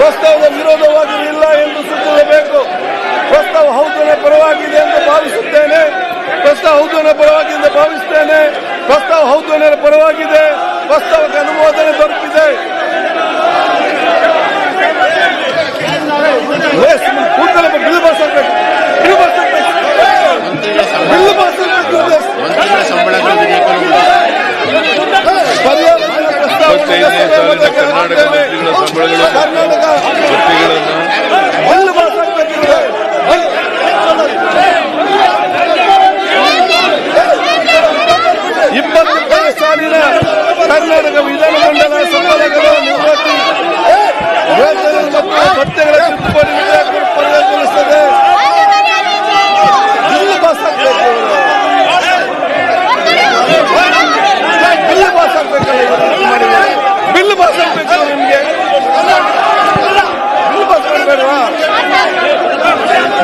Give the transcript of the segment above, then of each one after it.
ಪ್ರಸ್ತಾವದ ವಿರೋಧವಾಗಿ ಇಲ್ಲ ಎಂದು ಸೂಚಿಸಬೇಕು. ಪ್ರಸ್ತಾವ ಹೌದನ ಪರವಾಗಿದೆ ಎಂದು ಭಾವಿಸುತ್ತೇನೆ. ಪ್ರಸ್ತಾವ ಹೌದನ ಪರವಾಗಿದೆ ಎಂದು ಭಾವಿಸುತ್ತೇನೆ. ಪ್ರಸ್ತಾವ ಹೌದನ ಪರವಾಗಿದೆ. ಪ್ರಸ್ತಾವಕ್ಕೆ ಅನುಮೋದನೆ ದೊರಕಿದೆ. ಕೂಡಲೇ ಬಿಲ್ ಪಾಸ್ ಆಗಬೇಕು. ಬಿಲ್ ಪಾಸ್ ಆಗಬೇಕು. ಬಿಲ್ ಪಾಸ್ ಆಗಬೇಕು. ಪರಿಹಾರ ಕರ್ನಾಟಕ ಬಿಲ್ ಪಾಸ್ ಆಗಬೇಕಿದೆ. 2020 ಸಾಲಿನ ಕರ್ನಾಟಕ ವಿಧಾನಮಂಡಲ ಸಂಪಾದಕರ ನಿವೃತ್ತಿ ವೇತನ ಮತ್ತು ಭತ್ಯೆಗಳ ತಿದ್ದುಪಡಿ ವಿಧೇಯಕ ಪರಿಗಣಿಸುತ್ತದೆ. ಬಿಲ್ ಪಾಸ್ ಆಗಬೇಕು. ಬಿಲ್ ಪಾಸ್ ಆಗಬೇಕಲ್ಲ. ಬಿಲ್ ಪಾಸ್ ಆಗಬೇಕು. ನಿಮಗೆ ಬಿಲ್ ಪಾಸ್ ಮಾಡಬೇಡವಾ?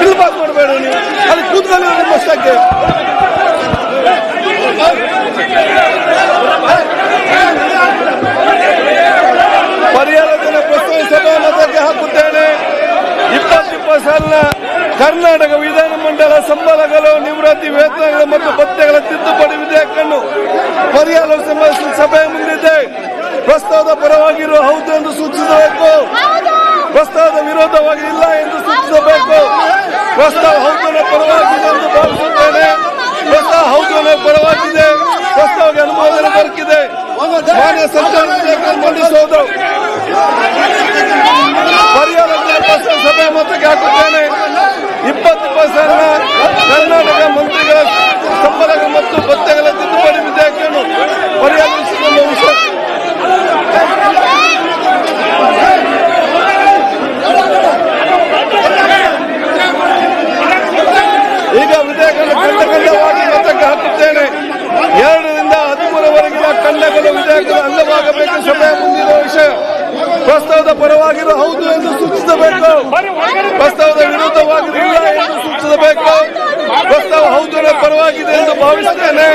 ಬಿಲ್ ಪಾಸ್ ಮಾಡಬೇಡ ನೀವು. ಅಲ್ಲಿ ಕೂತ್ಕೊಂಡು ನಿಮ್ಮಷ್ಟಕ್ಕೆ ಪರಿಹಾರವನ್ನು ಪ್ರಸ್ತಾವ ಸಭಾಮತಕ್ಕೆ ಹಾಕುತ್ತೇನೆ. 2020 ಸಾಲಿನ ಕರ್ನಾಟಕ ವಿಧಾನಮಂಡಲ ಸಂಬಳಗಳು ನಿವೃತ್ತಿ ವೇತನಗಳು ಮತ್ತು ಭತ್ಯೆಗಳ ತಿದ್ದುಪಡಿ ವಿಧೇಯಕವನ್ನು ಪರಿಹಾರ ಸಭೆ ಮುಂದಿದೆ. ಪ್ರಸ್ತಾವದ ಪರವಾಗಿರುವ ಹೌದು ಎಂದು ಸೂಚಿಸಬೇಕು. ಪ್ರಸ್ತಾವದ ವಿರೋಧವಾಗಿ ಇಲ್ಲ ಎಂದು ಸೂಚಿಸಬೇಕು. ಪ್ರಸ್ತಾವ ಹೌದನ ಪರವಾಗಿದೆ ಎಂದು ಭಾವಿಸುತ್ತೇನೆ. ಪ್ರಸ್ತಾವ ಹೌದನ ಪರವಾಗಿದೆ. ಪ್ರಸ್ತಾವಕ್ಕೆ ಅನುಮೋದನೆ ದೊರಕಿದೆ. ಮಾನ್ಯ ಸಂಚಾರ ವಿಧೇಯಕ ಮಂಡಿಸುವುದು. ಪರಿಹಾರ ಸಭೆ ಮತಕ್ಕೆ ಹಾಕುತ್ತೇನೆ. 2020 ಸಾಲಿನ ಕರ್ನಾಟಕ ಮಂತ್ರಿಗಳ ಸಂಬಳಗಳು ಮತ್ತು ಭತ್ಯೆಗಳ ತಿದ್ದುಪಡಿ ವಿಧೇಯಕವನ್ನು ಪರಿಹರಿಸಿಕೊಳ್ಳುವ ವಿಷಯ ಈಗ ವಿಧೇಯಕವನ್ನು ಖಂಡವಾಗಿ ಮತಕ್ಕೆ ಹಾಕುತ್ತೇನೆ. 2ರಿಂದ 13ರವರೆಗಿನ ಖಂಡಗಳು ವಿಧೇಯಕದ ಅಂಗವಾಗಬೇಕು. ಸಭೆಯ ಮುಂದಿರುವ ವಿಷಯ ಪ್ರಸ್ತಾವದ ಪರವಾಗಿರುವ ಹೌದು ಎಂದು ಸೂಚಿಸಬೇಕು. ಪ್ರಸ್ತಾವದ ವಿರುದ್ಧವಾಗಿರಲಿಲ್ಲ ಎಂದು ಸೂಚಿಸಬೇಕು. ಪ್ರಸ್ತಾವ ಹೌದು ಪರವಾಗಿದೆ ಎಂದು ಭಾವಿಸುತ್ತೇನೆ.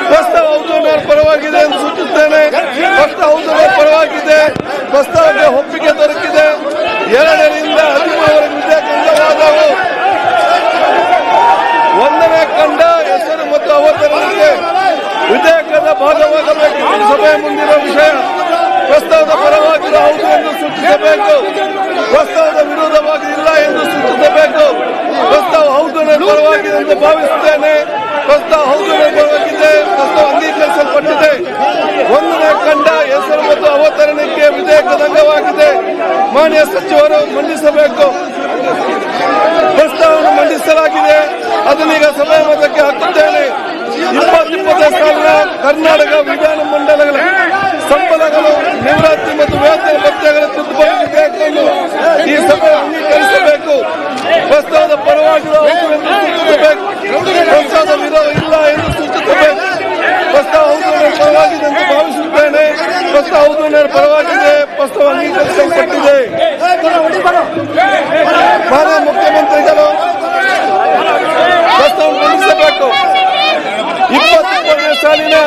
ಪ್ರಸ್ತಾವ ಹೌದು ಪರವಾಗಿದೆ ಎಂದು ಸೂಚಿಸುತ್ತೇನೆ. ಪ್ರಸ್ತಾವ ಹೌದು ಪರವಾಗಿದೆ. ಪ್ರಸ್ತಾವಕ್ಕೆ ಒಪ್ಪಿಗೆ ದೊರಕಿದೆ. 2ರಿಂದ 13ರವರೆಗೆ ವಿಧೇಯಕ ಅಂಗವಾದವು. 1ನೇ ಖಂಡ ಹೆಸರು ಮತ್ತು ಅವತರಣಿಕೆ ವಿಧೇಯಕದ ಭಾಗವಾಗಬೇಕು. ಸಭೆಯ ಮುಂದಿನ ವಿಷಯ ಪ್ರಸ್ತಾವದ ಪರವಾಗಿರುವ ಹೌದು ಎಂದು ಸೂಚಿಸಬೇಕು. ಪ್ರಸ್ತಾವದ ವಿರೋಧವಾಗಿ ಇಲ್ಲ ಎಂದು ಸೂಚಿಸಬೇಕು. ಪ್ರಸ್ತಾವ ಹೌದು ಪರವಾಗಿದೆ ಎಂದು ಭಾವಿಸುತ್ತೇನೆ. ಪ್ರಸ್ತಾವ ಹೌದು ಪರವಾಗಿದೆ. ಪ್ರಸ್ತಾವ ಅಂಗೀಕರಿಸಲ್ಪಟ್ಟಿದೆ. 1ನೇ ಖಂಡ ಹೆಸರು ಮತ್ತು ಅವತರಣಿಕೆ ವಿಧೇಯಕದ ಅಂಗವಾಗಿದೆ. ಮಾನ್ಯ ಸಚಿವರು ಮಂಡಿಸಬೇಕು. ಪ್ರಸ್ತಾವವನ್ನು ಮಂಡಿಸಲಾಗಿದೆ. ಅದನ್ನೀಗ ಸಭೆಯ ಮತಕ್ಕೆ ಹಾಕುತ್ತೇನೆ. 2020 ಸಾಲಿನ ಕರ್ನಾಟಕ ವಿಧಾನಮಂಡಲಗಳ ಸಂಬಳಗಳು ನಿವೃತ್ತಿ ಮತ್ತು ವೇತನ ಭತ್ಯೆಗಳ ತಿದ್ದುಪಡಿ ವಿಧೇಯಕವನ್ನು ಈ ಸಭೆ ಅಂಗೀಕರಿಸಬೇಕು. ಪ್ರಸ್ತಾವದ ಪರವಾಗಿರುವ ಹೌದು ಎಂದು ಸೂಚಿಸಬೇಕು. ಪ್ರಸ್ತಾವದ ವಿರೋಧ ಇಲ್ಲ ಎಂದು ಸೂಚಿಸಬೇಕು. ಪ್ರಸ್ತಾವ ಹೌದು ಪರವಾಗಿದೆ ಎಂದು ಭಾವಿಸುತ್ತೇನೆ. ಪ್ರಸ್ತಾವ ಹೌದು ಪರವಾಗಿದೆ. ಪ್ರಸ್ತಾವ ಅಂಗೀಕರಿಸಲ್ಪಟ್ಟಿದೆ. ಮಾನ್ಯ ಮುಖ್ಯಮಂತ್ರಿಗಳು ಪ್ರಸ್ತಾವ ಮಂಡಿಸಬೇಕು. 2020 ಸಾಲಿನ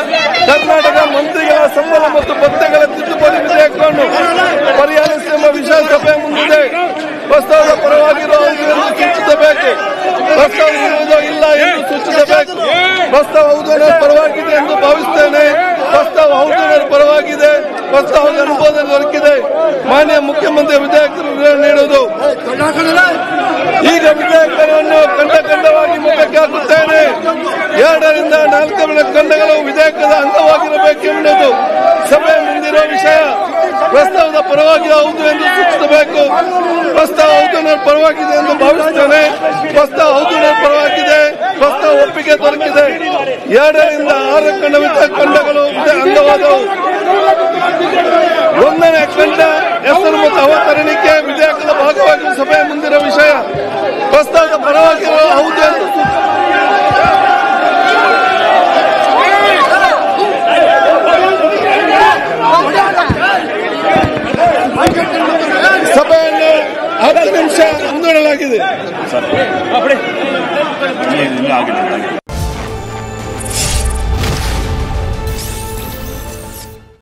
ಕರ್ನಾಟಕ ಮಂತ್ರಿಗಳ ಸಂಬಳ ಮತ್ತು ಭತ್ಯೆಗಳ ತಿದ್ದುಪಡಿ ವಿಧೇಯಕವನ್ನು ಪರಿಹರಿಸುವ ವಿಷಯ ಸಭೆ ಮುಂದಿದೆ. ಪ್ರಸ್ತಾವದ ಪರವಾಗಿರುವ ಹೌದು ಎಂದು ಸೂಚಿಸಬೇಕು. ಪ್ರಸ್ತಾವ ವಿರೋಧ ಇಲ್ಲ ಎಂದು ಸೂಚಿಸಬೇಕು. ಪ್ರಸ್ತಾವ ಹೌದು ಪರವಾಗಿದೆ ಎಂದು ಭಾವಿಸುತ್ತೇನೆ. ಪ್ರಸ್ತಾವ ಹೌದು ಪರವಾಗಿದೆ. ಪ್ರಸ್ತಾವಕ್ಕೆ ಅನುಮೋದನೆ ದೊರಕಿದೆ. ಮಾನ್ಯ ಮುಖ್ಯಮಂತ್ರಿ ವಿಧೇಯಕರು ನೀಡುವುದು. ಈಗ ವಿಧೇಯಕವನ್ನು ಖಂಡವಾಗಿ ಮತಕ್ಕೆ ಹಾಕುತ್ತೇನೆ. 2ರಿಂದ 4 ಖಂಡಗಳು ವಿಧೇಯಕದ ಅಂಗವಾಗಿರಬೇಕೆಂಬುದು ಸಭೆ ಮುಂದಿರುವ ವಿಷಯ. ಪ್ರಸ್ತಾವದ ಪರವಾಗಿ ಹೌದು ಎಂದು ಸೂಚಿಸಬೇಕು. ಪ್ರಸ್ತಾವ ಹೌದು ಪರವಾಗಿದೆ ಎಂದು ಭಾವಿಸುತ್ತೇನೆ. ಪ್ರಸ್ತಾವ ಹೌದು ಪರವಾಗಿದೆ. ಪ್ರಸ್ತಾವ ಒಪ್ಪಿಗೆ ದೊರಕಿದೆ. 2ರಿಂದ 6 ಖಂಡಗಳು ಅಂಗವಾದವು. 1ನೇ ಖಂಡ ಹೆಸರು ಮತ್ತು ಅವತರಣಿಕೆ ವಿಧೇಯಕದ ಭಾಗವಾಗಿ ಸಭೆಯ ಮುಂದಿರುವ ವಿಷಯ. ಪ್ರಸ್ತಾವದ ಪರವಾಗಿರುವ ಹೌದು ಎಂದು ಸಭೆಯನ್ನು 10 ನಿಮಿಷ ಮುಂದೂಡಲಾಗಿದೆ.